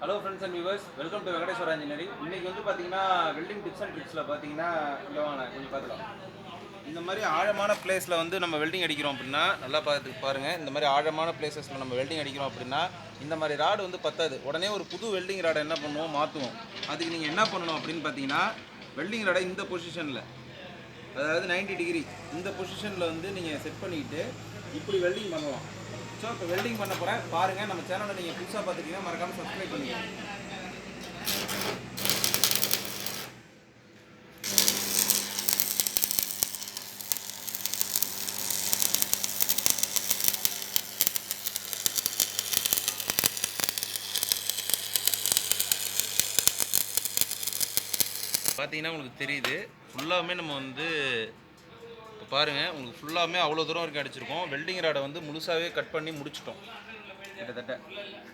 Hello friends and viewers, welcome to Venkateswara engineering. இன்றைக்கி வந்து பார்த்தீங்கன்னா வெல்டிங் டிப்ஸ் அண்ட் ட்ரிக்ஸில் பார்த்தீங்கன்னா இங்கே வாங்க கொஞ்சம் பார்த்துக்கலாம். இந்த மாதிரி ஆழமான பிளேஸில் வந்து நம்ம வெல்டிங் அடிக்கிறோம் அப்படின்னா நல்லா பாருங்கள். இந்த மாதிரி ஆழமான பிளேசஸில் நம்ம வெல்டிங் அடிக்கிறோம் அப்படின்னா இந்த மாதிரி ராடு வந்து பத்தாது. உடனே ஒரு புது வெல்டிங் ராடை என்ன பண்ணுவோம், மாற்றுவோம். அதுக்கு நீங்கள் என்ன பண்ணணும் அப்படின்னு பார்த்தீங்கன்னா வெல்டிங் ராடை இந்த பொசிஷனில், அதாவது 90 டிகிரி இந்த பொசிஷனில் வந்து நீங்கள் செட் பண்ணிக்கிட்டு இப்படி வெல்டிங் பண்ணலாம். ஸோ இப்போ வெல்டிங் பண்ண போகிறேன் பாருங்கள். நம்ம சேனலை நீங்கள் புதுசாக பார்த்துட்டீங்கன்னா மறக்காமல் சப்ஸ்கிரைப் பண்ணிக்கோங்க. பார்த்தீங்கன்னா உங்களுக்கு தெரியுது, ஃபுல்லாகவே நம்ம வந்து இப்போ பாருங்கள், உங்களுக்கு ஃபுல்லாகவே அவ்வளோ தூரம் வரைக்கும் அடிச்சிருக்கோம். வெல்டிங் ராடை வந்து முழுசாகவே கட் பண்ணி முடிச்சிட்டோம் கிட்டத்தட்ட.